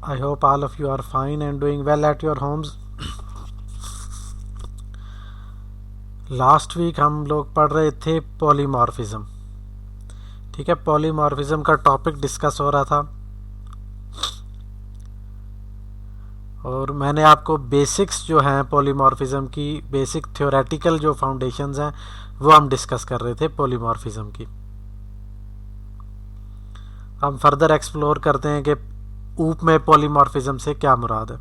I hope all of you are fine and doing well at your homes. Last week हम लोग पढ़ रहे थे पॉलीमॉर्फिज्म. ठीक है, पॉलीमॉर्फिज्म का टॉपिक डिस्कस हो रहा था और मैंने आपको बेसिक्स जो हैं पॉलीमॉर्फिज्म की, बेसिक थ्योरेटिकल जो फाउंडेशंस हैं वो हम डिस्कस कर रहे थे पॉलीमॉर्फिज्म की. हम फर्दर एक्सप्लोर करते हैं कि ऊप में पॉलीमॉर्फिज्म से क्या मुराद है.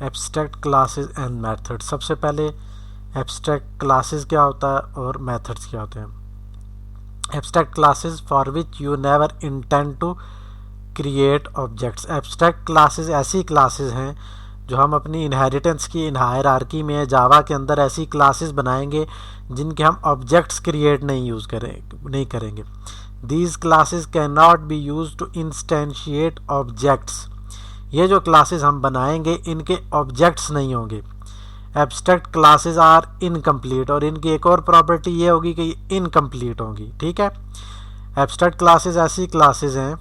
Abstract classes and methods. सबसे पहले एब्स्ट्रैक्ट क्लासेस क्या होता है और मेथड्स क्या होते हैं. Abstract classes for which you never intend to create objects. Abstract classes ऐसी क्लासेस हैं जो हम अपनी इनहेरिटेंस की हायरार्की में जावा के अंदर ऐसी क्लासेस बनाएंगे जिनके हम ऑब्जेक्ट्स क्रिएट नहीं करेंगे. These classes can not be use to instantiate objects. ये जो क्लासेस हम बनाएंगे इनके ऑब्जेक्ट्स नहीं होंगे. एब्स्ट्रैक्ट क्लासेस आर इनकम्प्लीट, और इनकी एक और प्रॉपर्टी ये होगी कि इनकम्प्लीट होंगी. ठीक है, एब्स्ट्रैक्ट क्लासेस ऐसी क्लासेस हैं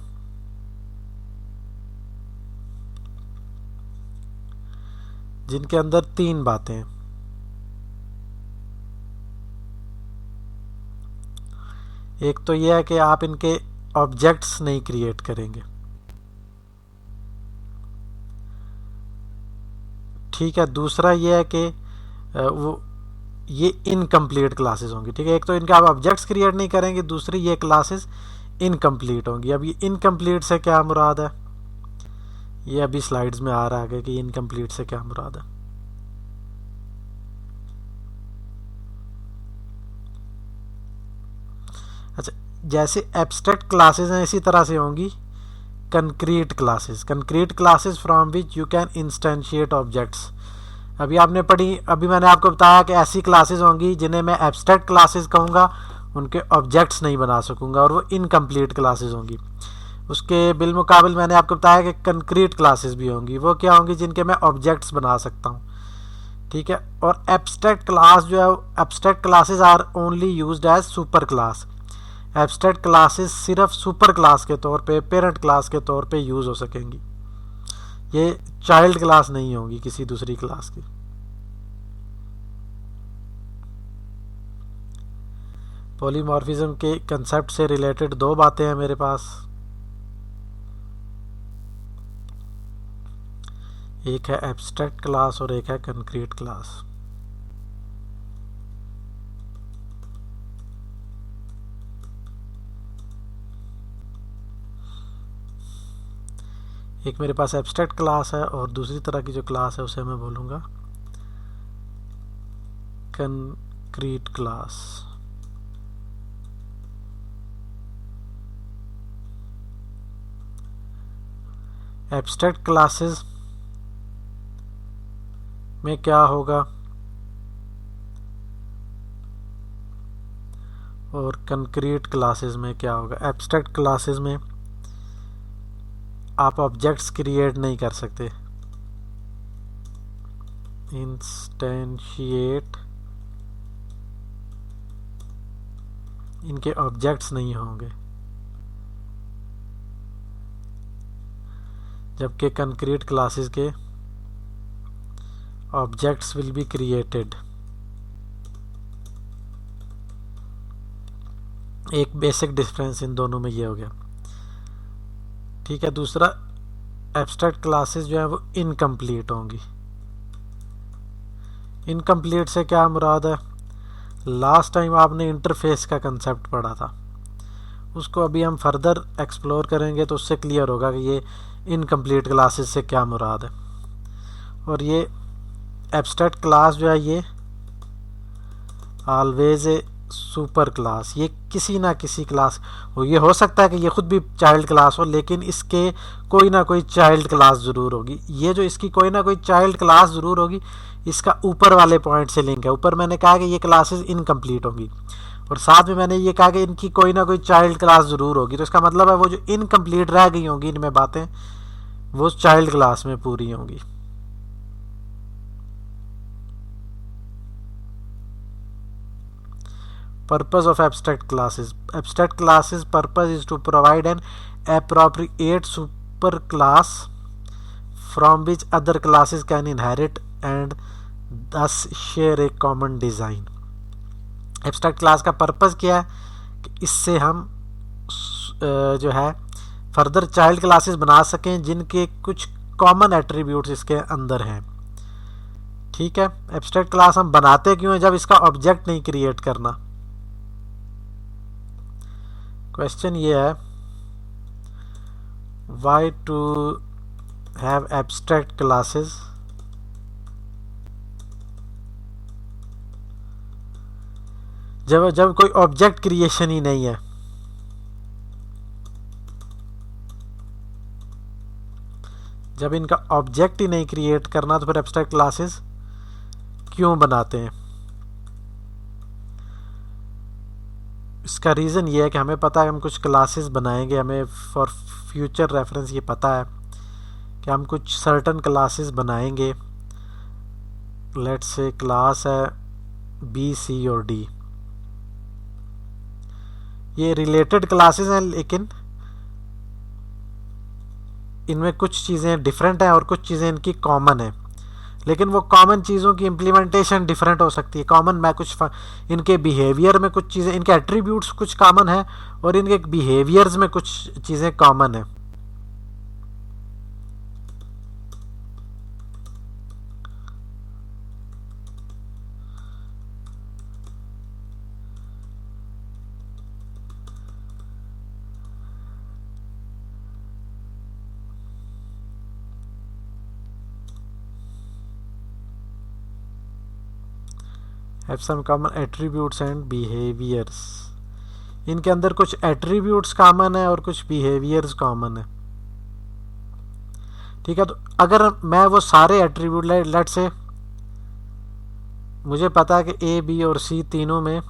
जिनके अंदर तीन बातें हैं. एक तो यह है कि आप इनके ऑब्जेक्ट्स नहीं क्रिएट करेंगे. ठीक है, दूसरा ये है कि वो ये इनकम्प्लीट क्लासेस होंगी. ठीक है, एक तो इनके आप ऑब्जेक्ट्स क्रिएट नहीं करेंगे, दूसरी ये क्लासेस इनकम्प्लीट होंगी. अब ये इनकम्प्लीट से क्या मुराद है, ये अभी स्लाइड्स में आ रहा है कि इनकम्प्लीट से क्या मुराद है. अच्छा, जैसे एब्स्ट्रैक्ट क्लासेस हैं इसी तरह से होंगी concrete classes. Concrete classes from which you can instantiate objects. अभी आपने पढ़ी, अभी मैंने आपको बताया कि ऐसी क्लासेस होंगी जिन्हें मैं एब्स्ट्रैक्ट क्लासेस कहूँगा, उनके ऑब्जेक्ट्स नहीं बना सकूँगा और वो इनकम्प्लीट क्लासेस होंगी. उसके बिलमुकाबिल मैंने आपको बताया कि कंक्रीट क्लासेस भी होंगी. वो क्या होंगी, जिनके मैं ऑब्जेक्ट्स बना सकता हूँ. ठीक है, और एब्स्ट्रैक्ट क्लास जो है, abstract classes are only used as super class. Abstract classes सिर्फ सुपर क्लास के तौर पे, पेरेंट क्लास के तौर पे यूज़ हो सकेंगी. ये चाइल्ड क्लास नहीं होगी किसी दूसरी क्लास की. पॉलीमॉर्फिज्म के कंसेप्ट से रिलेटेड दो बातें हैं मेरे पास. एक है एब्स्ट्रैक्ट क्लास और एक है कंक्रीट क्लास. एक मेरे पास एब्स्ट्रैक्ट क्लास है और दूसरी तरह की जो क्लास है उसे मैं बोलूँगा कंक्रीट क्लास. एब्स्ट्रैक्ट क्लासेस में क्या होगा और कंक्रीट क्लासेस में क्या होगा. एब्स्ट्रैक्ट क्लासेस में आप ऑब्जेक्ट्स क्रिएट नहीं कर सकते, इंस्टेंशिएट, इनके ऑब्जेक्ट्स नहीं होंगे. जबकि कंक्रीट क्लासेस के ऑब्जेक्ट्स विल बी क्रिएटेड. एक बेसिक डिफरेंस इन दोनों में ये हो गया. ठीक है, दूसरा एब्स्ट्रैक्ट क्लासेस जो है वो इनकम्प्लीट होंगी. इनकम्प्लीट से क्या मुराद है, लास्ट टाइम आपने इंटरफेस का कंसेप्ट पढ़ा था, उसको अभी हम फर्दर एक्सप्लोर करेंगे तो उससे क्लियर होगा कि ये इनकम्प्लीट क्लासेस से क्या मुराद है. और ये एब्स्ट्रैक्ट क्लास जो है ये ऑलवेज ए सुपर क्लास. ये किसी ना किसी क्लास हो, ये हो सकता है कि ये खुद भी चाइल्ड क्लास हो, लेकिन इसके कोई ना कोई चाइल्ड क्लास ज़रूर होगी. ये जो इसकी कोई ना कोई चाइल्ड क्लास ज़रूर होगी, इसका ऊपर वाले पॉइंट से लिंक है. ऊपर मैंने कहा कि ये क्लासेस इनकम्प्लीट होंगी और साथ में मैंने ये कहा कि इनकी कोई ना कोई चाइल्ड क्लास ज़रूर होगी. तो इसका मतलब है वो जो इनकम्प्लीट रह गई होंगी इनमें बातें, वो चाइल्ड क्लास में पूरी होंगी. Purpose of abstract classes. Abstract classes purpose is to provide an appropriate superclass from which other classes can inherit and thus share a common design. Abstract class का पर्पस क्या है कि इससे हम जो है फर्दर चाइल्ड क्लासेस बना सकें जिनके कुछ कॉमन एट्रीब्यूट्स इसके अंदर हैं. ठीक है. एब्स्ट्रैक्ट क्लास हम बनाते क्यों हैं? जब इसका ऑब्जेक्ट नहीं क्रिएट करना. क्वेश्चन ये है, why to have abstract classes? जब कोई ऑब्जेक्ट क्रिएशन ही नहीं है. जब इनका ऑब्जेक्ट ही नहीं क्रिएट करना तो फिर एब्स्ट्रैक्ट क्लासेस क्यों बनाते हैं? इसका रीज़न ये है कि हमें पता है हम कुछ क्लासेस बनाएंगे, हमें फॉर फ्यूचर रेफरेंस ये पता है कि हम कुछ सर्टन क्लासेस बनाएंगे. लेट्स से क्लास है बी, सी और डी. ये रिलेटेड क्लासेस हैं लेकिन इनमें कुछ चीज़ें डिफरेंट हैं और कुछ चीज़ें इनकी कॉमन है. लेकिन वो कॉमन चीज़ों की इम्प्लीमेंटेशन डिफरेंट हो सकती है. कॉमन में कुछ इनके बिहेवियर में कुछ चीज़ें, इनके एट्रीब्यूट्स कुछ कॉमन है और इनके बिहेवियर्स में कुछ चीज़ें कॉमन है. Have some common attributes and behaviours. इनके अंदर कुछ एट्रीब्यूट्स कॉमन है और कुछ बिहेवियर्स कॉमन है. ठीक है. तो अगर मैं वो सारे एट्रीब्यूट लेट से मुझे पता है कि ए, बी और सी तीनों में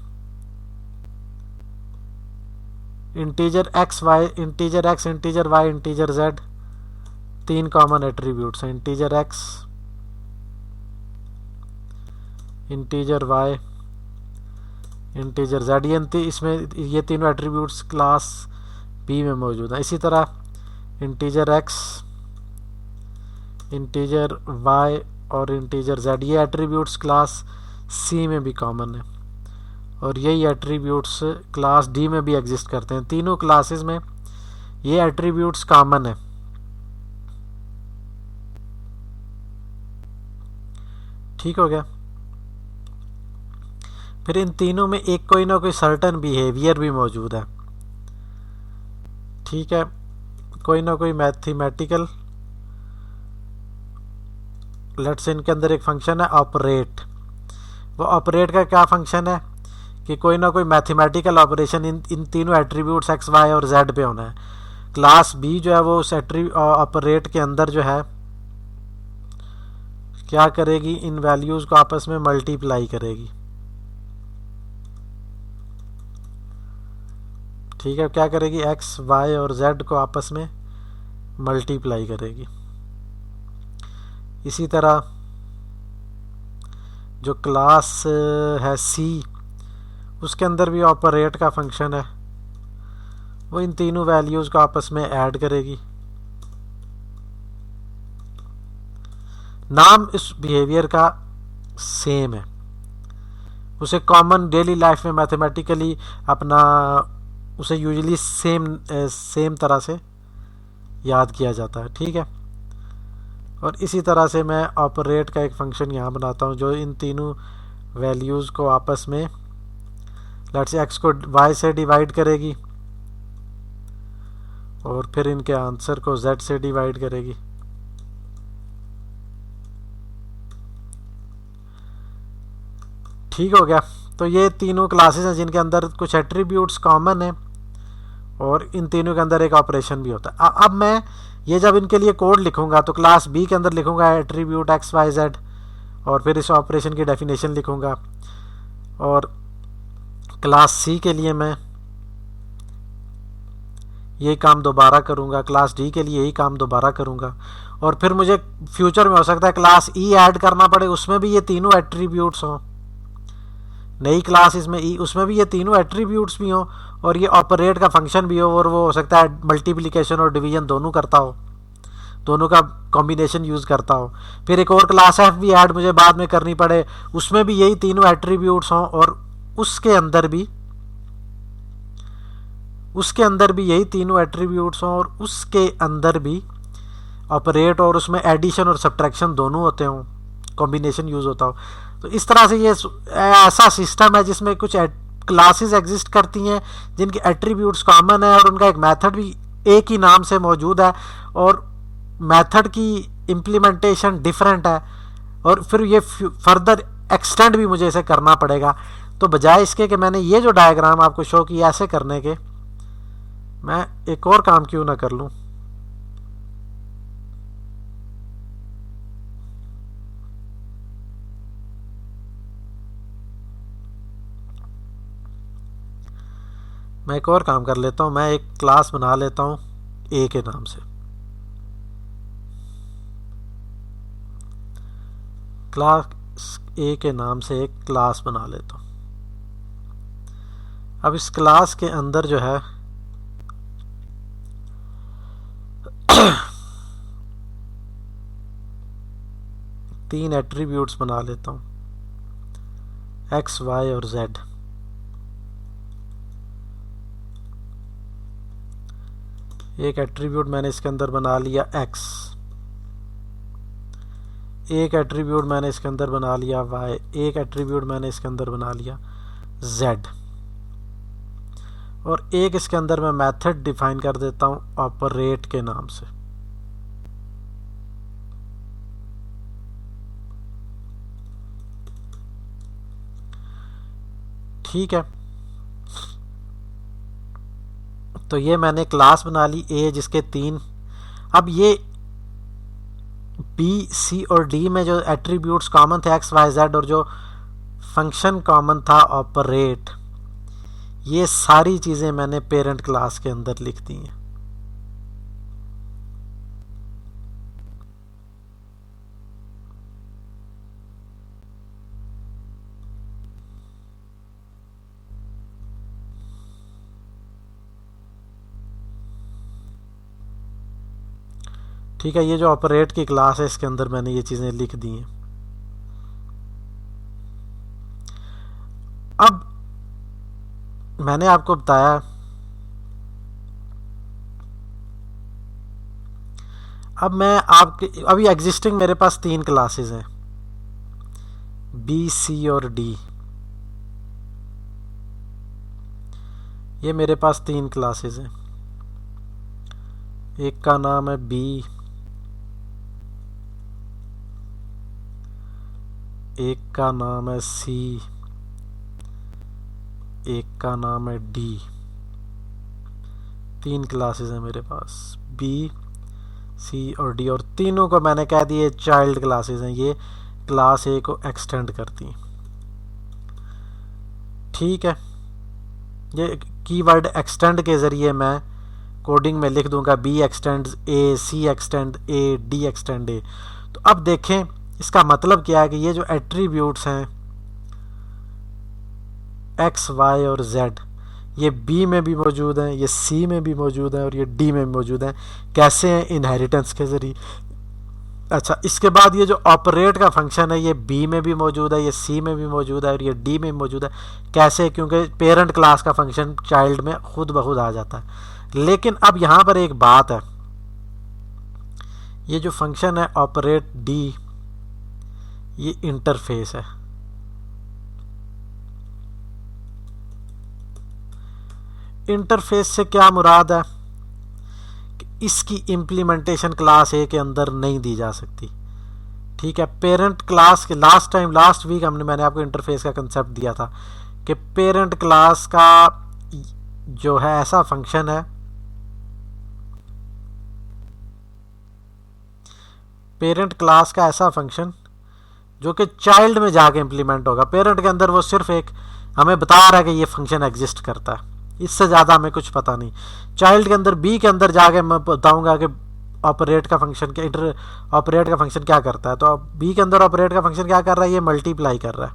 integer X, Y, integer X, integer Y, integer Z तीन कॉमन एट्रीब्यूट्स हैं. Integer X, integer Y, integer Z. इसमें ये तीनों एट्रीब्यूट्स क्लास बी में मौजूद हैं. इसी तरह इंटीजर एक्स, इंटीजर वाई और इंटीजर जेड ये एट्रीब्यूट्स क्लास सी में भी कॉमन है और यही एट्रीब्यूट्स क्लास डी में भी एग्जिस्ट करते हैं. तीनों क्लासेस में ये एट्रीब्यूट्स कॉमन है. ठीक हो गया. फिर इन तीनों में एक कोई ना कोई सर्टन बिहेवियर भी मौजूद है. ठीक है. कोई ना कोई मैथमेटिकल, लेट्स से इनके अंदर एक फंक्शन है ऑपरेट. वो ऑपरेट का क्या फंक्शन है कि कोई ना कोई मैथमेटिकल ऑपरेशन इन तीनों एट्रीब्यूट्स एक्स, वाई और जेड पे होना है. क्लास बी जो है वो उस ऑपरेट के अंदर जो है क्या करेगी, इन वैल्यूज़ को आपस में मल्टीप्लाई करेगी. ठीक है. क्या करेगी, एक्स, वाई और जेड को आपस में मल्टीप्लाई करेगी. इसी तरह जो क्लास है सी उसके अंदर भी ऑपरेट का फंक्शन है. वो इन तीनों वैल्यूज़ को आपस में ऐड करेगी. नाम इस बिहेवियर का सेम है. उसे कॉमन डेली लाइफ में मैथमेटिकली अपना उसे यूजुअली सेम तरह से याद किया जाता है. ठीक है. और इसी तरह से मैं ऑपरेट का एक फंक्शन यहाँ बनाता हूँ जो इन तीनों वैल्यूज़ को आपस में, लेट्स से एक्स को वाई से डिवाइड करेगी और फिर इनके आंसर को जेड से डिवाइड करेगी. ठीक हो गया. तो ये तीनों क्लासेस हैं जिनके अंदर कुछ एट्रीब्यूट्स कॉमन है और इन तीनों के अंदर एक ऑपरेशन भी होता है. अब मैं ये जब इनके लिए कोड लिखूंगा तो क्लास बी के अंदर लिखूंगा एट्रीब्यूट एक्स, वाई, जेड और फिर इस ऑपरेशन की डेफिनेशन लिखूंगा. और क्लास सी के लिए मैं यही काम दोबारा करूंगा, क्लास डी के लिए यही काम दोबारा करूंगा. और फिर मुझे फ्यूचर में हो सकता है क्लास ई ऐड करना पड़े, उसमें भी ये तीनों एट्रीब्यूट्स हों. नई क्लास इसमें ई, उसमें भी ये तीनों एट्रीब्यूट्स भी हों और ये ऑपरेट का फंक्शन भी हो, और वो हो सकता है मल्टीप्लिकेशन और डिवीजन दोनों करता हो, दोनों का कॉम्बिनेशन यूज़ करता हो। फिर एक और क्लास एफ भी ऐड मुझे बाद में करनी पड़े, उसमें भी यही तीनों एट्रीब्यूट्स हों और उसके अंदर भी यही तीनों एट्रीब्यूट्स हों और उसके अंदर भी ऑपरेट और उसमें एडिशन और सब्ट्रैक्शन दोनों होते हों, कॉम्बिनेशन यूज़ होता हो। तो इस तरह से ये ऐसा सिस्टम है जिसमें कुछ क्लासेस एग्जिस्ट करती हैं जिनके एट्रीब्यूट्स कॉमन है और उनका एक मेथड भी एक ही नाम से मौजूद है और मेथड की इम्प्लीमेंटेशन डिफरेंट है, और फिर ये फर्दर एक्सटेंड भी मुझे इसे करना पड़ेगा। तो बजाय इसके कि मैंने ये जो डायग्राम आपको शो किया ऐसे करने के, मैं एक और काम क्यों ना कर लूँ। मैं एक और काम कर लेता हूँ, मैं एक क्लास बना लेता हूँ ए के नाम से। क्लास ए के नाम से एक क्लास बना लेता हूँ। अब इस क्लास के अंदर जो है तीन एट्रीब्यूट्स बना लेता हूँ, एक्स, वाई और जेड। एक एट्रीब्यूट मैंने इसके अंदर बना लिया एक्स, एक एट्रीब्यूट मैंने इसके अंदर बना लिया वाई, एक एट्रीब्यूट मैंने इसके अंदर बना लिया जेड, और एक इसके अंदर मैं मेथड डिफाइन कर देता हूं ऑपरेट के नाम से। ठीक है, तो ये मैंने क्लास बना ली ए जिसके तीन, अब ये बी, सी और डी में जो एट्रीब्यूट्स कॉमन थे एक्स, वाई, जेड, और जो फंक्शन कॉमन था ऑपरेट, ये सारी चीज़ें मैंने पेरेंट क्लास के अंदर लिख दी हैं। ठीक है, ये जो ऑपरेट की क्लास है इसके अंदर मैंने ये चीज़ें लिख दी हैं। अब मैंने आपको बताया अब मैं आपके अभी एग्जिस्टिंग मेरे पास तीन क्लासेस हैं, बी, सी और डी। ये मेरे पास तीन क्लासेस हैं, एक का नाम है बी, एक का नाम है सी, एक का नाम है डी। तीन क्लासेस हैं मेरे पास, बी, सी और डी, और तीनों को मैंने कह दिए चाइल्ड क्लासेस हैं, ये क्लास ए को एक्सटेंड करती हैं। ठीक है, ये कीवर्ड एक्सटेंड के ज़रिए मैं कोडिंग में लिख दूंगा B extend A, C extend A, D extend A. तो अब देखें इसका मतलब क्या है कि ये जो एट्रीब्यूट्स हैं एक्स, वाई और जेड, ये बी में भी मौजूद हैं, ये सी में भी मौजूद हैं और ये डी में भी मौजूद हैं। कैसे हैं? इनहेरिटेंस के ज़रिए। अच्छा, इसके बाद ये जो ऑपरेट का फंक्शन है ये बी में भी मौजूद है, ये सी में भी मौजूद है और ये डी में भी मौजूद है। कैसे? क्योंकि पेरेंट क्लास का फंक्शन चाइल्ड में खुद ब खुद आ जाता है। लेकिन अब यहाँ पर एक बात है, ये जो फंक्शन है ऑपरेट डी, ये इंटरफेस है। इंटरफेस से क्या मुराद है कि इसकी इम्प्लीमेंटेशन क्लास ए के अंदर नहीं दी जा सकती। ठीक है, पेरेंट क्लास के लास्ट वीक मैंने आपको इंटरफेस का कंसेप्ट दिया था कि पेरेंट क्लास का जो है ऐसा फंक्शन है, पेरेंट क्लास का ऐसा फंक्शन जो कि चाइल्ड में जाके इम्प्लीमेंट होगा। पेरेंट के अंदर वो सिर्फ एक हमें बता रहा है कि ये फंक्शन एग्जिस्ट करता है, इससे ज़्यादा हमें कुछ पता नहीं। चाइल्ड के अंदर बी के अंदर जाके मैं बताऊंगा कि ऑपरेट का फंक्शन ऑपरेट का फंक्शन क्या करता है। तो बी के अंदर ऑपरेट का फंक्शन क्या कर रहा है? ये मल्टीप्लाई कर रहा है।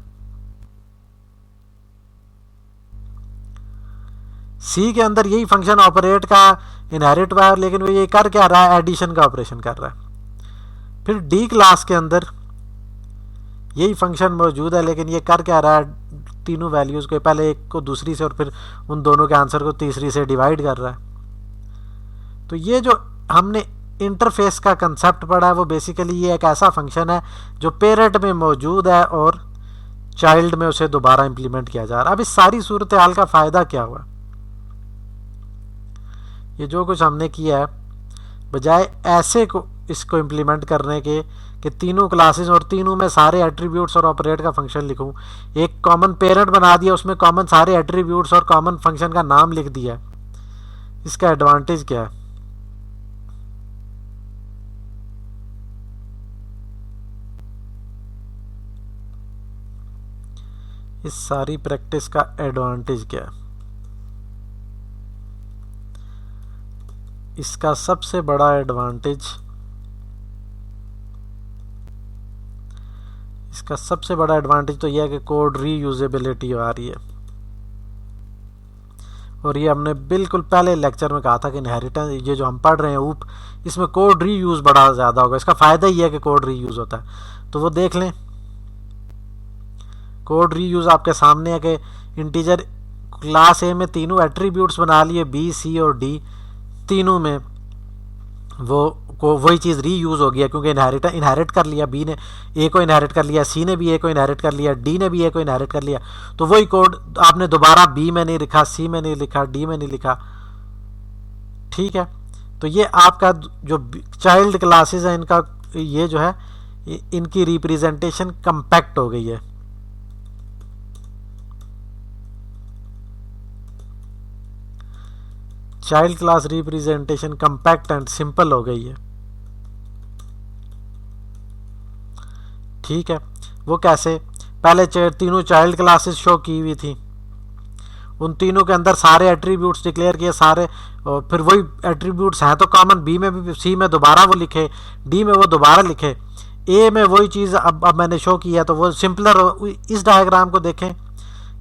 सी के अंदर यही फंक्शन ऑपरेट का इनहेरिट हुआ है, लेकिन वो ये कर क्या रहा है, एडिशन का ऑपरेशन कर रहा है। फिर डी क्लास के अंदर यही फंक्शन मौजूद है, लेकिन ये कर क्या रहा है, तीनों वैल्यूज़ को पहले एक को दूसरी से और फिर उन दोनों के आंसर को तीसरी से डिवाइड कर रहा है। तो ये जो हमने इंटरफेस का कंसेप्ट पढ़ा है वो बेसिकली ये एक ऐसा फंक्शन है जो पेरेंट में मौजूद है और चाइल्ड में उसे दोबारा इंप्लीमेंट किया जा रहा है। अब इस सारी सूरत हाल का फ़ायदा क्या हुआ, ये जो कुछ हमने किया है, बजाय ऐसे को इसको इम्प्लीमेंट करने के कि तीनों क्लासेस और तीनों में सारे एट्रीब्यूट्स और ऑपरेट का फंक्शन लिखूं, एक कॉमन पेरेंट बना दिया, उसमें कॉमन सारे एट्रीब्यूट्स और कॉमन फंक्शन का नाम लिख दिया। इसका एडवांटेज क्या है? इस सारी प्रैक्टिस का एडवांटेज क्या है? इसका सबसे बड़ा एडवांटेज, इसका सबसे बड़ा एडवांटेज तो यह है कि कोड रीयूजेबिलिटी आ रही है। और ये हमने बिल्कुल पहले लेक्चर में कहा था कि इनहेरिटेंस, ये जो हम पढ़ रहे हैं ऊप, इसमें कोड रीयूज बड़ा ज़्यादा होगा। इसका फ़ायदा ही है कि कोड रीयूज होता है। तो वो देख लें, कोड रीयूज आपके सामने है कि इंटीजर क्लास ए में तीनों एट्रीब्यूट्स बना लिए, बी सी और डी, तीनों में वही चीज़ रीयूज हो गया, क्योंकि इनहेरिट कर लिया, बी ने ए को इनहेरिट कर लिया, सी ने भी ए को इनहेरिट कर लिया, डी ने भी ए को इनहेरिट कर लिया। तो वही कोड आपने दोबारा बी में नहीं लिखा, सी में नहीं लिखा, डी में नहीं लिखा। ठीक है, तो ये आपका जो चाइल्ड क्लासेस है इनका, ये जो है इनकी रिप्रेजेंटेशन कंपैक्ट हो गई है। Child class representation compact and simple हो गई है। ठीक है, वो कैसे? पहले तीनों चाइल्ड क्लासेस शो की हुई थी, उन तीनों के अंदर सारे एट्रीब्यूट्स डिक्लेयर किए सारे, और फिर वही एट्रीब्यूट्स हैं तो कॉमन, बी में भी, सी में दोबारा वो लिखे, डी में वो दोबारा लिखे, ए में वही चीज़ अब मैंने शो की है। तो वो सिंपलर, इस डायग्राम को देखें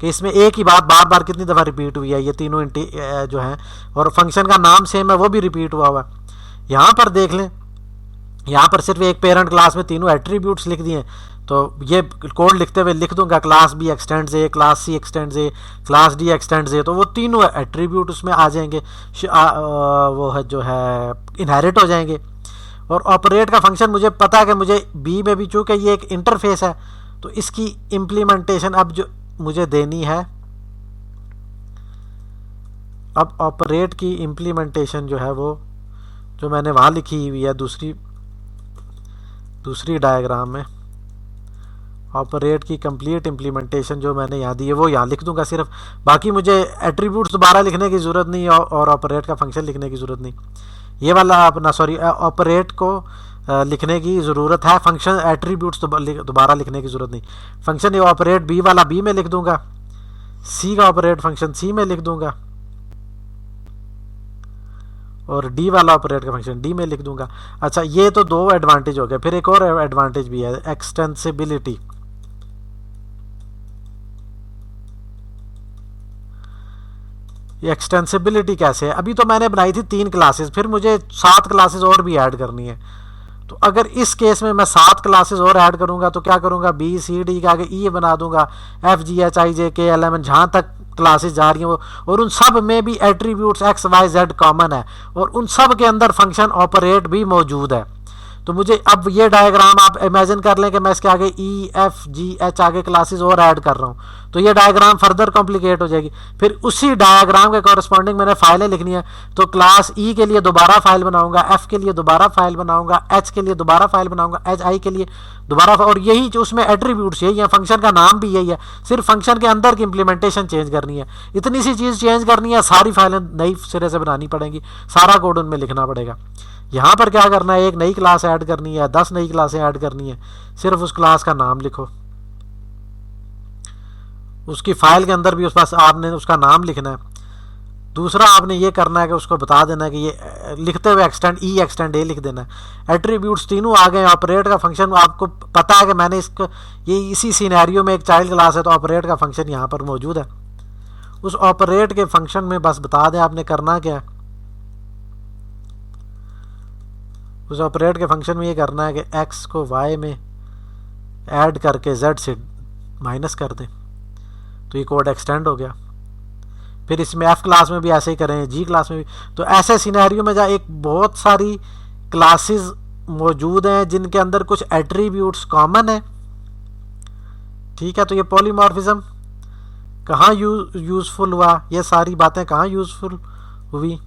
कि इसमें एक ही बात बार बार कितनी दफ़ा रिपीट हुई है, ये तीनों जो हैं, और फंक्शन का नाम सेम है वो भी रिपीट हुआ हुआ है। यहाँ पर देख लें, यहाँ पर सिर्फ एक पेरेंट क्लास में तीनों एट्रीब्यूट्स लिख दिए। तो ये कोड लिखते हुए लिख दूंगा क्लास बी एक्सटेंड्स ए, क्लास सी एक्सटेंड्स ए, क्लास डी एक्सटेंड्स ए, तो वो तीनों एट्रीब्यूट उसमें आ जाएंगे, वो है जो है इनहेरिट हो जाएंगे। और ऑपरेट का फंक्शन मुझे पता है कि मुझे बी में भी, चूँकि ये एक इंटरफेस है, तो इसकी इम्प्लीमेंटेशन अब जो मुझे देनी है, अब ऑपरेट की इम्प्लीमेंटेशन जो है वो जो मैंने वहाँ लिखी हुई है दूसरी डायग्राम में, ऑपरेट की कंप्लीट इम्प्लीमेंटेशन जो मैंने यहाँ दी है वो यहाँ लिख दूंगा सिर्फ। बाकी मुझे एट्रीब्यूट्स दोबारा लिखने की ज़रूरत नहीं और ऑपरेट का फंक्शन लिखने की ज़रूरत नहीं। ये वाला अपना ऑपरेट को लिखने की ज़रूरत है, फंक्शन एट्रीब्यूट्स दोबारा लिखने की ज़रूरत नहीं। फंक्शन ये ऑपरेट बी वाला बी में लिख दूंगा, सी का ऑपरेट फंक्शन सी में लिख दूंगा, और डी वाला ऑपरेट का फंक्शन डी में लिख दूंगा। अच्छा, ये तो दो एडवांटेज हो गए। फिर एक और एडवांटेज भी है, एक्सटेंसिबिलिटी। ये एक्सटेंसिबिलिटी कैसे है? अभी तो मैंने बनाई थी 3 क्लासेस, फिर मुझे 7 क्लासेस और भी ऐड करनी है। तो अगर इस केस में मैं 7 क्लासेस और ऐड करूंगा तो क्या करूंगा, बी सी डी के आगे ई बना दूंगा, एफ जी एच आई जे के एल एम एन, जहाँ तक क्लासेस जा रही हैं वो, और उन सब में भी attributes X Y Z common है, और उन सब के अंदर फंक्शन ऑपरेट भी मौजूद है। तो मुझे अब ये डायग्राम आप इमेजिन कर लें कि मैं इसके आगे ई एफ जी एच आगे क्लासेस और ऐड कर रहा हूँ, तो ये डायग्राम फर्दर कॉम्प्लिकेट हो जाएगी। फिर उसी डायग्राम के कॉरस्पॉन्डिंग मैंने फाइलें लिखनी है, तो क्लास ई के लिए दोबारा फाइल बनाऊंगा, एफ के लिए दोबारा फाइल बनाऊंगा, एच के लिए दोबारा फाइल बनाऊंगा, एच आई के लिए दोबारा, और यही जो उसमें एट्रीब्यूट्स यही है, फंक्शन का नाम भी यही है, सिर्फ फंक्शन के अंदर की इंप्लीमेंटेशन चेंज करनी है। इतनी सी चीज़ चेंज करनी है, सारी फाइलें नई सिरे से बनानी पड़ेंगी, सारा कोड उनमें लिखना पड़ेगा। यहाँ पर क्या करना है, एक नई क्लास ऐड करनी है, 10 नई क्लासें ऐड करनी है, सिर्फ उस क्लास का नाम लिखो, उसकी फाइल के अंदर भी उस पास आपने उसका नाम लिखना है। दूसरा आपने ये करना है कि उसको बता देना है कि ये लिखते हुए एक्सटेंड ई एक्सटेंड ए लिख देना है। एट्रीब्यूट्स तीनों आ गए, ऑपरेट का फंक्शन आपको पता है कि मैंने इसको ये इसी सिनेरियो में एक चाइल्ड क्लास है तो ऑपरेट का फंक्शन यहाँ पर मौजूद है, उस ऑपरेट के फंक्शन में बस बता दें आपने करना क्या है। उस ऑपरेट के फंक्शन में ये करना है कि x को y में ऐड करके z से माइनस कर दें, तो ये कोड एक्सटेंड हो गया। फिर इसमें f क्लास में भी ऐसे ही करें, g क्लास में भी। तो ऐसे सिनेरियो में जहाँ एक बहुत सारी क्लासेस मौजूद हैं जिनके अंदर कुछ एट्रीब्यूट्स कॉमन है, ठीक है, तो ये पॉलीमॉर्फिज्म कहाँ यूजफुल हुआ, ये सारी बातें कहाँ यूजफुल हुई।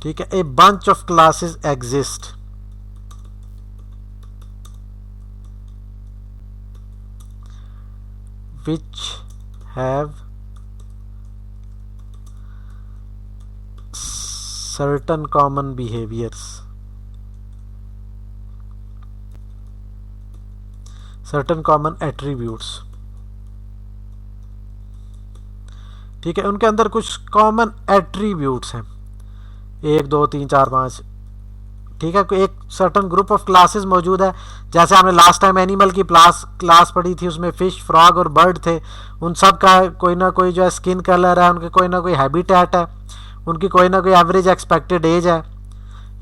ठीक है, a bunch of classes exist which have certain common behaviors, certain common attributes। ठीक है, उनके अंदर कुछ कॉमन एट्रीब्यूट्स हैं, 1 2 3 4 5। ठीक है, एक सर्टन ग्रुप ऑफ क्लासेस मौजूद है। जैसे हमने लास्ट टाइम एनिमल की क्लास पढ़ी थी, उसमें फिश, फ्रॉग और बर्ड थे। उन सब का कोई ना कोई जो है स्किन कलर है, उनके कोई ना कोई हैबिटेट है, उनकी कोई ना कोई एवरेज एक्सपेक्टेड एज है,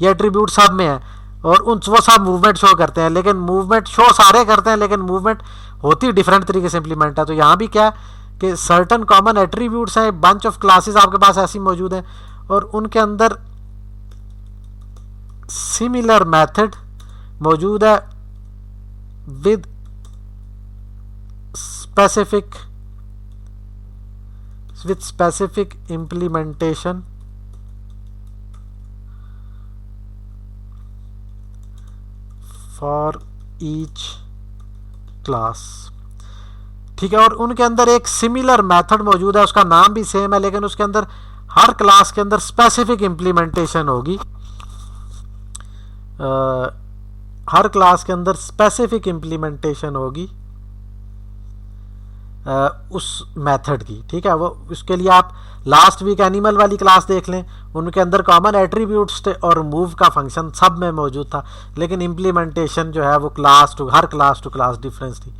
ये एट्रीब्यूट सब में है। और उन वो सब मूवमेंट शो करते हैं, लेकिन मूवमेंट शो सारे करते हैं, लेकिन मूवमेंट होती डिफरेंट तरीके से इम्प्लीमेंट है। तो यहाँ भी क्या है कि सर्टन कॉमन एट्रीब्यूट्स हैं, बंच ऑफ क्लासेस आपके पास ऐसी मौजूद हैं, और उनके अंदर सिमिलर मेथड मौजूद है with specific implementation for each class. ठीक है, और उनके अंदर एक सिमिलर मेथड मौजूद है, उसका नाम भी सेम है, लेकिन उसके अंदर हर क्लास के अंदर स्पेसिफिक इम्प्लीमेंटेशन होगी। हर क्लास के अंदर स्पेसिफिक इम्प्लीमेंटेशन होगी उस मेथड की। ठीक है, वो उसके लिए आप लास्ट वीक एनिमल वाली क्लास देख लें, उनके अंदर कॉमन एट्रीब्यूट्स थे और मूव का फंक्शन सब में मौजूद था, लेकिन इम्प्लीमेंटेशन जो है वो हर क्लास टू क्लास डिफरेंस थी।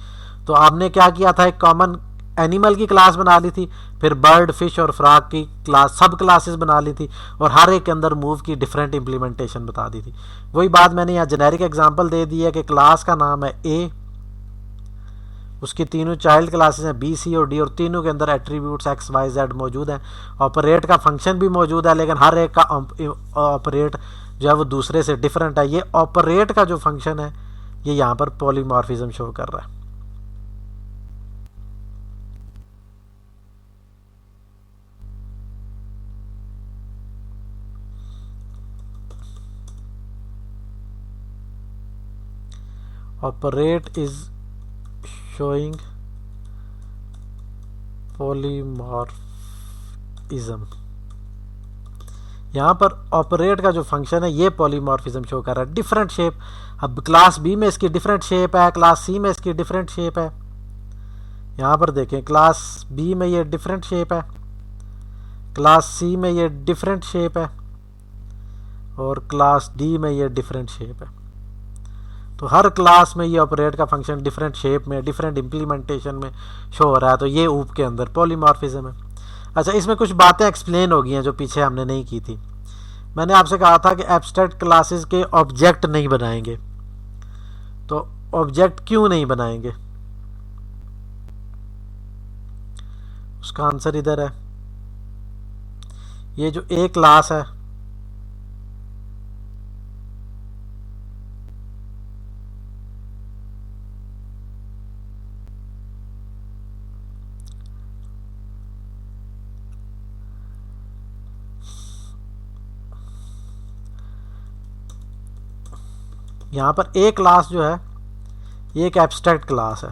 तो आपने क्या किया था, एक कॉमन एनिमल की क्लास बना ली थी, फिर बर्ड, फिश और फ्रॉग की क्लास, सब क्लासेस बना ली थी, और हर एक के अंदर मूव की डिफरेंट इम्प्लीमेंटेशन बता दी थी। वही बात मैंने यहाँ जेनेरिक एग्जांपल दे दी है कि क्लास का नाम है ए, उसकी तीनों चाइल्ड क्लासेस हैं बी, सी और डी, और तीनों के अंदर एट्रीब्यूट्स एक्स, वाई, जेड मौजूद हैं। ऑपरेट का फंक्शन भी मौजूद है, लेकिन हर एक का ऑपरेट जो है वो दूसरे से डिफरेंट है। ये ऑपरेट का जो फंक्शन है ये यहाँ पर पॉलीमॉर्फिज्म शो कर रहा है। operate is showing polymorphism। यहाँ पर ऑपरेट का जो फंक्शन है ये पॉलीमॉर्फिज्म शो कर रहा है, डिफरेंट शेप। अब क्लास बी में इसकी डिफरेंट शेप है, क्लास सी में इसकी डिफरेंट शेप है। यहाँ पर देखें, क्लास बी में ये डिफरेंट शेप है, क्लास सी में ये डिफरेंट शेप है, और क्लास डी में ये डिफरेंट शेप है। तो हर क्लास में ये ऑपरेट का फंक्शन डिफरेंट शेप में, डिफरेंट इम्प्लीमेंटेशन में शो हो रहा है। तो ये ऊप के अंदर पॉलीमॉर्फिज्म है। अच्छा, इसमें कुछ बातें एक्सप्लेन हो गई हैं जो पीछे हमने नहीं की थी। मैंने आपसे कहा था कि एब्स्ट्रैक्ट क्लासेस के ऑब्जेक्ट नहीं बनाएंगे, तो ऑब्जेक्ट क्यों नहीं बनाएंगे, उसका आंसर इधर है। ये जो ए क्लास है, यहाँ पर ए क्लास जो है ये एक एब्स्ट्रैक्ट क्लास है,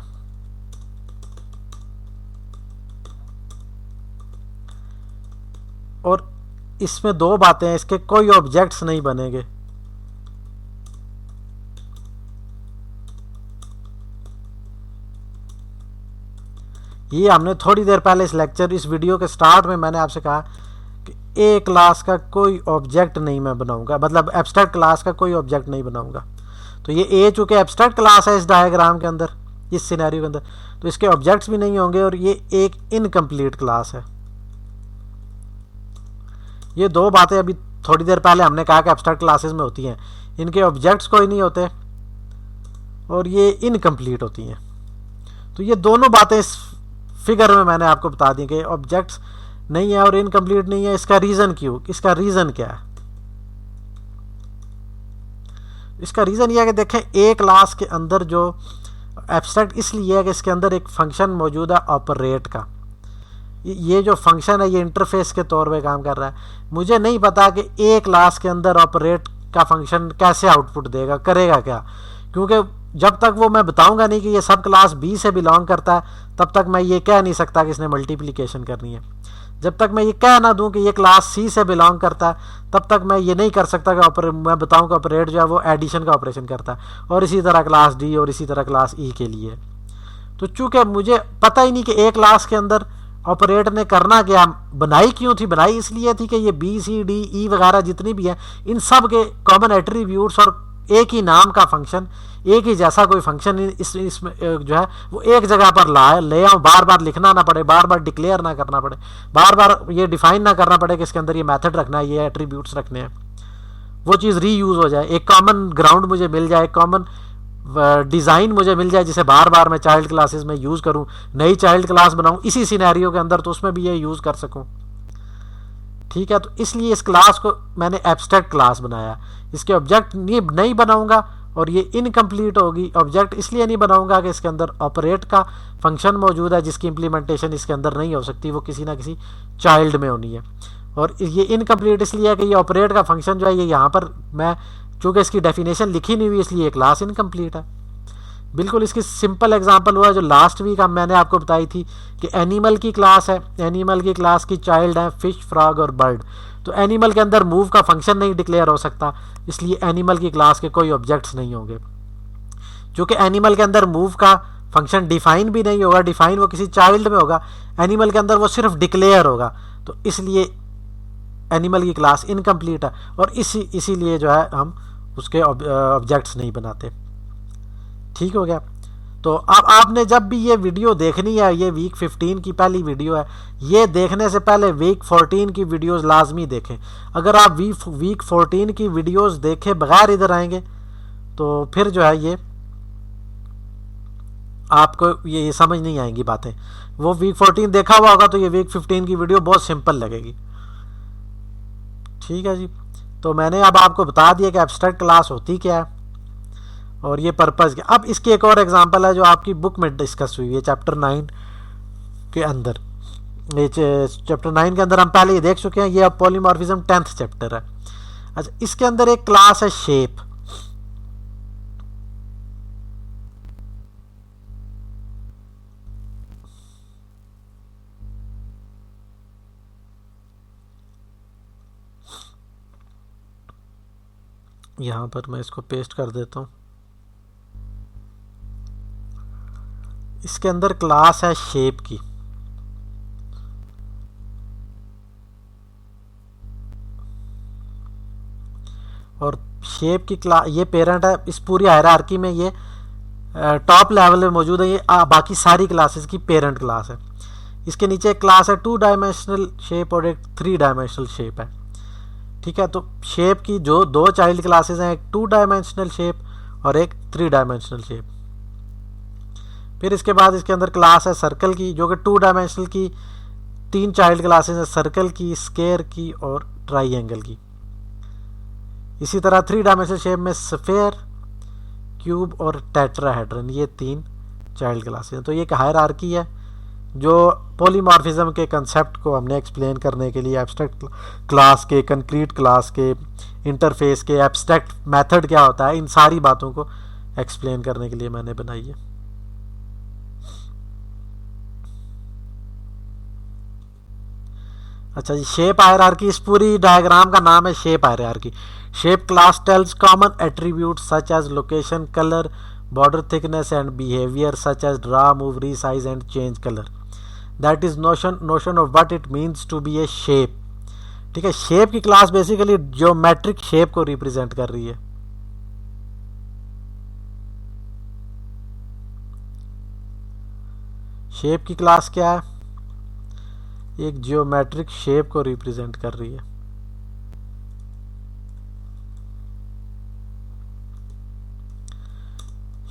और इसमें दो बातें हैं, इसके कोई ऑब्जेक्ट्स नहीं बनेंगे। ये हमने थोड़ी देर पहले इस वीडियो के स्टार्ट में मैंने आपसे कहा कि ए क्लास का कोई ऑब्जेक्ट नहीं मैं बनाऊंगा, मतलब एब्स्ट्रैक्ट क्लास का कोई ऑब्जेक्ट नहीं बनाऊंगा। तो ये ए चूंकि एब्स्ट्रैक्ट क्लास है इस डायग्राम के अंदर, इस सिनेरियो के अंदर, तो इसके ऑब्जेक्ट्स भी नहीं होंगे और ये एक इनकम्प्लीट क्लास है। ये दो बातें अभी थोड़ी देर पहले हमने कहा कि एब्स्ट्रैक्ट क्लासेस में होती हैं, इनके ऑब्जेक्ट्स कोई नहीं होते और ये इनकम्प्लीट होती हैं। तो ये दोनों बातें इस फिगर में मैंने आपको बता दी कि ऑब्जेक्ट्स नहीं है और इनकम्प्लीट नहीं है। इसका रीज़न क्यों, इसका रीज़न क्या है? इसका रीज़न ये है कि देखें ए क्लास के अंदर जो एब्स्ट्रैक्ट इसलिए है कि इसके अंदर एक फंक्शन मौजूद है ऑपरेट का। ये जो फंक्शन है ये इंटरफेस के तौर पे काम कर रहा है। मुझे नहीं पता कि ए क्लास के अंदर ऑपरेट का फंक्शन कैसे आउटपुट देगा, करेगा क्या, क्योंकि जब तक वो मैं बताऊंगा नहीं कि ये सब क्लास बी से बिलोंग करता है तब तक मैं ये कह नहीं सकता कि इसने मल्टीप्लिकेशन करनी है। जब तक मैं ये कह ना दूं कि ये क्लास सी से बिलोंग करता है तब तक मैं ये नहीं कर सकता कि मैं बताऊं कि ऑपरेट जो है वो एडिशन का ऑपरेशन करता है, और इसी तरह क्लास डी और इसी तरह क्लास ई के लिए। तो चूंकि मुझे पता ही नहीं कि ए क्लास के अंदर ऑपरेट ने करना क्या, बनाई क्यों थी, बनाई इसलिए थी कि ये बी सी डी ई वगैरह जितनी भी हैं इन सब के कॉमन एट्रीब्यूट्स और एक ही नाम का फंक्शन, एक ही जैसा कोई फंक्शन इसमें जो है वो एक जगह पर ले आऊँ, बार बार लिखना ना पड़े, बार बार डिक्लेयर ना करना पड़े, बार बार ये डिफाइन ना करना पड़े कि इसके अंदर ये मेथड रखना है, ये एट्रीब्यूट्स रखने हैं, वो चीज़ रीयूज हो जाए, एक कॉमन ग्राउंड मुझे मिल जाए, एक कॉमन डिज़ाइन मुझे मिल जाए जिसे बार बार मैं चाइल्ड क्लासेस में यूज़ करूँ, नई चाइल्ड क्लास बनाऊँ इसी सिनेरियो के अंदर तो उसमें भी ये यूज़ कर सकूँ। ठीक है, तो इसलिए इस क्लास को मैंने एब्स्ट्रैक्ट क्लास बनाया। इसके ऑब्जेक्ट नहीं बनाऊंगा और ये इनकम्प्लीट होगी। ऑब्जेक्ट इसलिए नहीं बनाऊंगा कि इसके अंदर ऑपरेट का फंक्शन मौजूद है जिसकी इंप्लीमेंटेशन इसके अंदर नहीं हो सकती, वो किसी ना किसी चाइल्ड में होनी है। और ये इनकम्प्लीट इसलिए है कि ये ऑपरेट का फंक्शन जो है ये यहाँ पर मैं चूँकि इसकी डेफिनेशन लिखी नहीं हुई इसलिए ये क्लास इनकम्प्लीट है। बिल्कुल इसकी सिंपल एग्जांपल हुआ जो लास्ट वीक मैंने आपको बताई थी कि एनिमल की क्लास है, एनिमल की क्लास की चाइल्ड है फिश, फ्रॉग और बर्ड। तो एनिमल के अंदर मूव का फंक्शन नहीं डिक्लेयर हो सकता, इसलिए एनिमल की क्लास के कोई ऑब्जेक्ट्स नहीं होंगे। क्योंकि एनिमल के अंदर मूव का फंक्शन डिफाइन भी नहीं होगा, डिफाइन वो किसी चाइल्ड में होगा, एनिमल के अंदर वो सिर्फ डिक्लेयर होगा, तो इसलिए एनिमल की क्लास इनकम्प्लीट है और इसीलिए जो है हम उसके ऑब्जेक्ट्स नहीं बनाते। ठीक हो गया। तो अब आपने जब भी ये वीडियो देखनी है, ये वीक 15 की पहली वीडियो है, ये देखने से पहले वीक 14 की वीडियोस लाजमी देखें। अगर आप वीक 14 की वीडियोस देखे बगैर इधर आएंगे तो फिर जो है ये आपको ये समझ नहीं आएंगी बातें। वो वीक 14 देखा हुआ होगा तो ये वीक 15 की वीडियो बहुत सिंपल लगेगी। ठीक है जी, तो मैंने अब आपको बता दिया कि एब्स्ट्रैक्ट क्लास होती क्या है और ये पर्पज़ क्या। अब इसकी एक और एग्जांपल है जो आपकी बुक में डिस्कस हुई है चैप्टर 9 के अंदर। ये चैप्टर 9 के अंदर हम पहले ये देख चुके हैं, ये अब पॉलीमॉर्फिज्म 10th चैप्टर है। अच्छा, इसके अंदर एक क्लास है शेप। यहाँ पर मैं इसको पेस्ट कर देता हूँ। इसके अंदर क्लास है शेप की। और शेप की क्लास ये पेरेंट है इस पूरी हायरार्की में, ये टॉप लेवल में मौजूद है, ये बाकी सारी क्लासेस की पेरेंट क्लास है। इसके नीचे एक क्लास है 2 डायमेंशनल शेप और एक 3 डायमेंशनल शेप है। ठीक है, तो शेप की जो दो चाइल्ड क्लासेस हैं, एक 2 डायमेंशनल शेप और एक 3 डायमेंशनल शेप। फिर इसके बाद इसके अंदर क्लास है सर्कल की, जो कि 2 डायमेंशनल की 3 चाइल्ड क्लासेस हैं, सर्कल की, स्क्वायर की और ट्राइंगल की। इसी तरह 3 डायमेंशनल शेप में स्फेयर, क्यूब और टेट्राहेड्रन, ये 3 चाइल्ड क्लासेस हैं। तो ये एक हायरार्की है जो पॉलीमॉर्फिज्म के कंसेप्ट को हमने एक्सप्लेन करने के लिए एब्स्ट्रैक्ट क्लास के, कंक्रीट क्लास के, इंटरफेस के, एब्स्ट्रैक्ट मेथड क्या होता है, इन सारी बातों को एक्सप्लेन करने के लिए मैंने बनाई है। अच्छा जी, शेप हायरार्की, इस पूरी डायग्राम का नाम है shape hierarchy. Shape class tells common attributes such as location, colour, border thickness and behavior such as draw, move, resize and change color. That is notion of what it means to be a shape. ठीक है, shape की class basically geometric shape को represent कर रही है। Shape की class क्या है? एक जियोमेट्रिक शेप को रिप्रेजेंट कर रही है।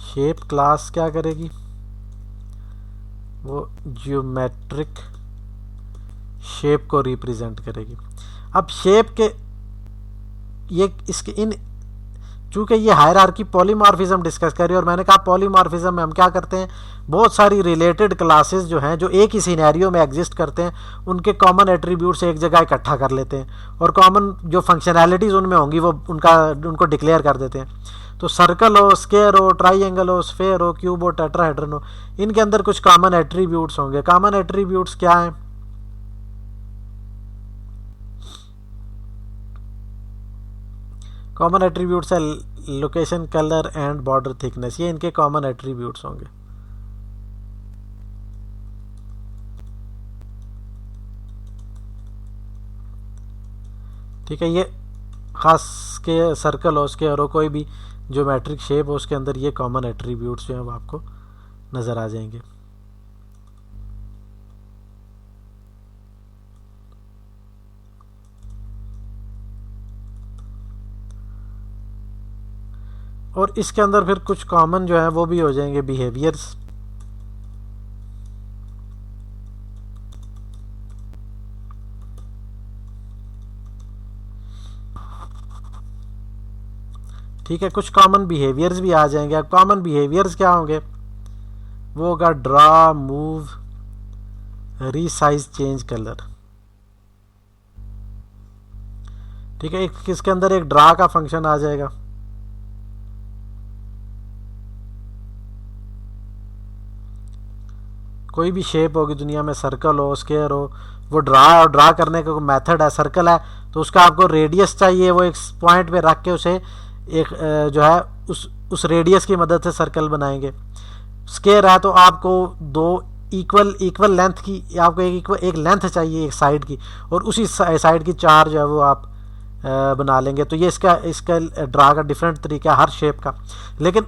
शेप क्लास क्या करेगी? वो जियोमेट्रिक शेप को रिप्रेजेंट करेगी। अब शेप के ये इसके इन चूंकि ये हायरार्की पॉलीमॉर्फिज्म डिस्कस करी, और मैंने कहा पॉलीमॉर्फिज्म में हम क्या करते हैं, बहुत सारी रिलेटेड क्लासेस जो हैं जो एक ही सिनेरियो में एग्जिस्ट करते हैं, उनके कॉमन एट्रीब्यूट्स एक जगह इकट्ठा कर लेते हैं और कॉमन जो फंक्शनैलिटीज़ उनमें होंगी वो उनको डिक्लेयर कर देते हैं। तो सर्कल हो, स्क्वायर हो, ट्राइंगल हो, स्फेयर हो, क्यूब हो, टेट्राहेड्रन हो, इनके अंदर कुछ कॉमन एट्रीब्यूट्स होंगे। कॉमन एट्रीब्यूट्स क्या हैं? कॉमन एट्रीब्यूट्स है location, colour and border thickness, ये इनके कॉमन एट्रीब्यूट्स होंगे। ठीक है, ये खास के सर्कल हो, स्क्वायर हो, कोई भी ज्योमेट्रिक शेप हो, उसके अंदर ये कॉमन एट्रीब्यूट्स जो हैं वो आपको नज़र आ जाएंगे। और इसके अंदर फिर कुछ कॉमन जो है वो भी हो जाएंगे बिहेवियर्स। ठीक है, कुछ कॉमन बिहेवियर्स भी आ जाएंगे। अब कॉमन बिहेवियर्स क्या होंगे? वो होगा draw, move, resize, change colour. ठीक है, एक किसके अंदर एक ड्रा का फंक्शन आ जाएगा। कोई भी शेप होगी दुनिया में, सर्कल हो, स्क्वायर हो, वो ड्रा करने का कोई मेथड है। सर्कल है तो उसका आपको रेडियस चाहिए, वो एक पॉइंट पे रख के उसे एक जो है उस रेडियस की मदद से सर्कल बनाएंगे। स्क्वायर है तो आपको दो इक्वल लेंथ की आपको एक लेंथ चाहिए एक साइड की, और उसी साइड की चार जो है वो आप बना लेंगे। तो ये इसका ड्रा का डिफरेंट तरीका है हर शेप का। लेकिन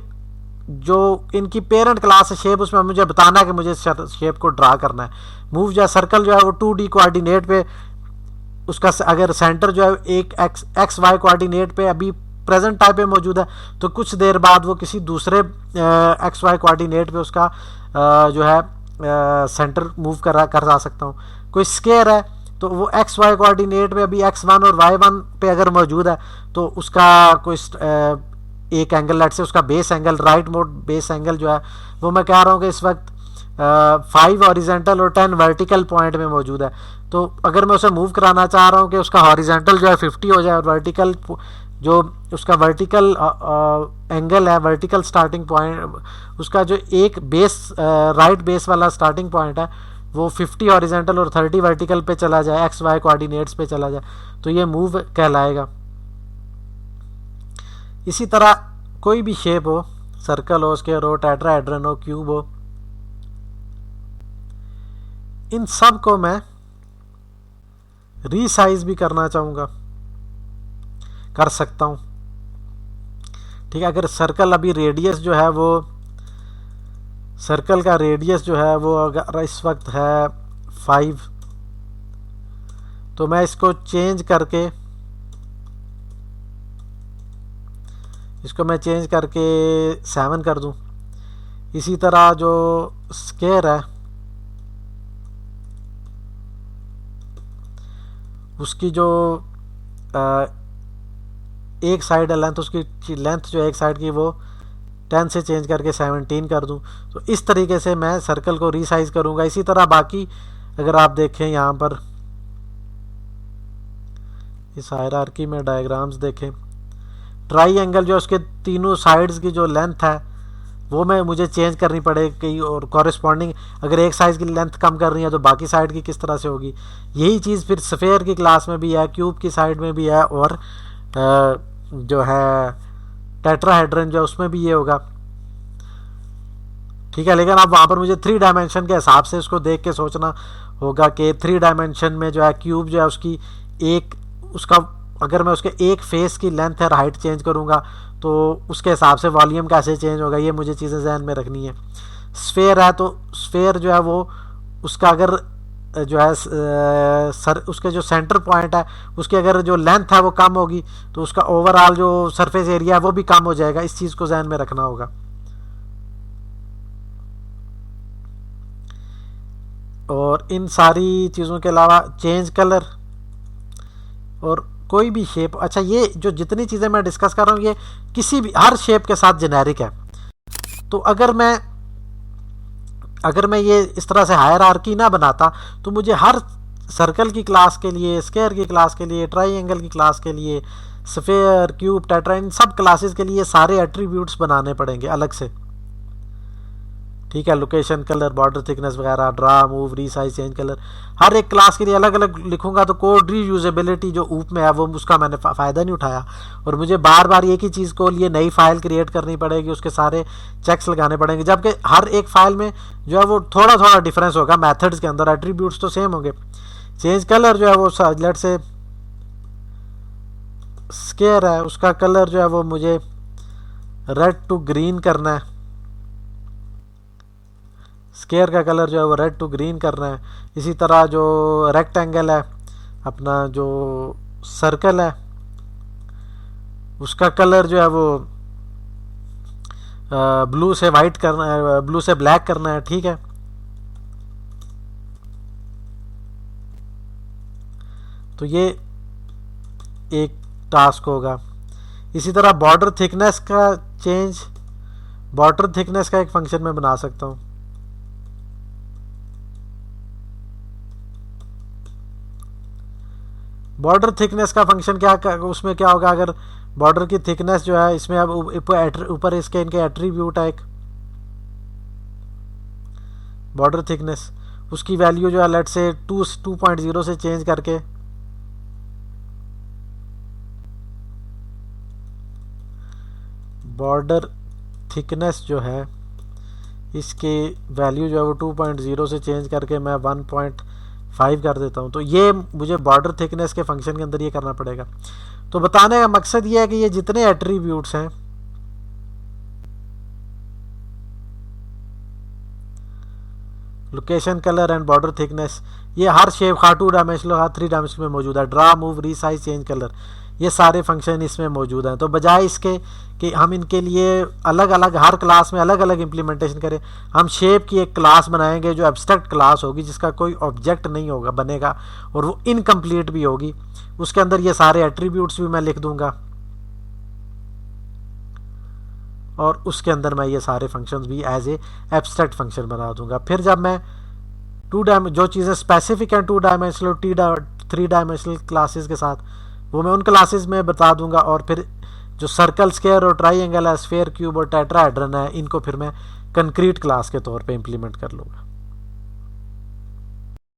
जो इनकी पेरेंट क्लास है शेप, उसमें मुझे बताना है कि मुझे शेप को ड्रा करना है। मूव जो है सर्कल जो है वो 2D कोऑर्डिनेट पे उसका अगर सेंटर जो है एक एक्स वाई कोऑर्डिनेट पे अभी प्रेजेंट टाइप पे मौजूद है, तो कुछ देर बाद वो किसी दूसरे एक्स वाई कोऑर्डिनेट पे उसका जो है सेंटर मूव कर जा सकता हूँ। कोई स्क्वायर है तो वो एक्स वाई कोऑर्डिनेट पे अभी x1 और y1 पे अगर मौजूद है तो उसका कोई एक एंगल लेट से उसका base angle, right mode base angle जो है वो मैं कह रहा हूँ कि इस वक्त 5 हॉरिजेंटल और 10 वर्टिकल पॉइंट में मौजूद है। तो अगर मैं उसे मूव कराना चाह रहा हूँ कि उसका हॉरिजेंटल जो है 50 हो जाए और वर्टिकल जो उसका वर्टिकल एंगल है, वर्टिकल स्टार्टिंग पॉइंट उसका जो एक बेस राइट बेस वाला स्टार्टिंग पॉइंट है वो 50 हॉरिजेंटल और 30 वर्टिकल पे चला जाए, एक्स वाई कोऑर्डिनेट्स पे चला जाए, तो ये मूव कहलाएगा। इसी तरह कोई भी शेप हो, सर्कल हो, स्क्वायर हो, टेट्राहेड्रन हो, क्यूब हो, इन सब को मैं रीसाइज भी करना चाहूँगा, कर सकता हूँ। ठीक है, अगर सर्कल अभी रेडियस जो है वो सर्कल का रेडियस जो है वो अगर इस वक्त है 5, तो मैं इसको चेंज करके मैं चेंज करके 7 कर दूं। इसी तरह जो स्क्वायर है उसकी जो एक साइड है लेंथ, उसकी लेंथ जो एक साइड की वो 10 से चेंज करके 17 कर दूं। तो इस तरीके से मैं सर्कल को रीसाइज करूंगा। इसी तरह बाकी अगर आप देखें यहाँ पर इस हायरार्की में डायग्राम्स देखें, ट्राइंगल जो उसके तीनों साइड्स की जो लेंथ है वो मुझे चेंज करनी पड़ेगी, और कॉरेस्पॉन्डिंग अगर एक साइड की लेंथ कम कर रही है तो बाकी साइड की किस तरह से होगी। यही चीज़ फिर स्फेयर की क्लास में भी है, क्यूब की साइड में भी है, और जो है टेट्राहेड्रन जो उसमें भी ये होगा। ठीक है, लेकिन अब वहाँ पर मुझे 3 डायमेंशन के हिसाब से उसको देख के सोचना होगा कि 3 डायमेंशन में जो है क्यूब जो है उसकी एक उसका अगर मैं उसके एक फेस की लेंथ और हाइट चेंज करूँगा तो उसके हिसाब से वॉल्यूम कैसे चेंज होगा, ये मुझे चीज़ें जहन में रखनी है। स्फेयर है तो स्फेयर जो है वो उसका अगर जो है सर उसके जो सेंटर पॉइंट है उसकी अगर जो लेंथ है वो कम होगी तो उसका ओवरऑल जो सरफेस एरिया है वो भी कम हो जाएगा। इस चीज़ को जहन में रखना होगा। और इन सारी चीज़ों के अलावा चेंज कलर और कोई भी शेप, अच्छा ये जो जितनी चीज़ें मैं डिस्कस कर रहा हूँ ये किसी भी हर शेप के साथ जेनेरिक है। तो अगर मैं ये इस तरह से हायरार्की ना बनाता तो मुझे हर सर्कल की क्लास के लिए, स्क्वायर की क्लास के लिए, ट्राइंगल की क्लास के लिए, स्फेयर, क्यूब, टेट्रा, इन सब क्लासेस के लिए सारे एट्रीब्यूट्स बनाने पड़ेंगे अलग से। ठीक है, लोकेशन, कलर, बॉर्डर थिकनेस वगैरह, draw, move, resize, change colour, हर एक क्लास के लिए अलग अलग लिखूंगा तो कोड रीयूजेबिलिटी जो ऊप में है वो उसका मैंने फ़ायदा नहीं उठाया और मुझे बार बार एक ही चीज़ को लिए नई फाइल क्रिएट करनी पड़ेगी, उसके सारे चेक्स लगाने पड़ेंगे, जबकि हर एक फाइल में जो है वो थोड़ा थोड़ा डिफरेंस होगा मैथड्स के अंदर, एट्रीब्यूट्स तो सेम होंगे। चेंज कलर जो है वो लेट से स्क्वायर है, उसका कलर जो है वो मुझे रेड टू ग्रीन करना है, स्क्वायर का कलर जो है वो रेड टू ग्रीन करना है। इसी तरह जो रेक्टेंगल है, अपना जो सर्कल है, उसका कलर जो है वो ब्लू से वाइट करना है, ब्लू से ब्लैक करना है। ठीक है, तो ये एक टास्क होगा। इसी तरह बॉर्डर थिकनेस का चेंज, बॉर्डर थिकनेस का एक फंक्शन मैं बना सकता हूँ। बॉर्डर थिकनेस का फंक्शन उसमें क्या होगा, अगर बॉर्डर की थिकनेस जो है इसमें अब ऊपर इसके इनके एट्रीब्यूट है एक बॉर्डर थिकनेस, उसकी वैल्यू जो है लेट से 2.0 से चेंज करके बॉर्डर थिकनेस जो है इसकी वैल्यू जो है वो 2.0 से चेंज करके मैं 1.5 कर देता हूँ। तो ये मुझे बॉर्डर थिकनेस के फंक्शन के अंदर ये करना पड़ेगा। तो बताने का मकसद ये है कि ये जितने एट्रीब्यूट्स हैं location, colour and border thickness, ये हर शेप हर 2 डायमेंशनल हर 3 डायमेंशनल में मौजूद है। Draw, move, resize, change colour, ये सारे फंक्शन इसमें मौजूद हैं। तो बजाय इसके कि हम इनके लिए अलग अलग हर क्लास में अलग अलग इम्प्लीमेंटेशन करें, हम शेप की एक क्लास बनाएंगे जो एब्स्ट्रैक्ट क्लास होगी, जिसका कोई ऑब्जेक्ट नहीं होगा बनेगा और वो इनकम्प्लीट भी होगी। उसके अंदर ये सारे एट्रीब्यूट्स भी मैं लिख दूंगा और उसके अंदर मैं ये सारे फंक्शंस भी एज ए एब्स्ट्रैक्ट फंक्शन बना दूंगा। फिर जब मैं जो चीज़ें स्पेसिफिक हैं 2 डायमेंशनल 3 डायमेंशनल क्लासेस के साथ, वो मैं उन क्लासेस में बता दूंगा। और फिर जो सर्कल, स्क्वायर और ट्राइंगल है, स्फेयर, क्यूब और टेट्राहेड्रन है, इनको फिर मैं कंक्रीट क्लास के तौर पे इम्प्लीमेंट कर लूँगा।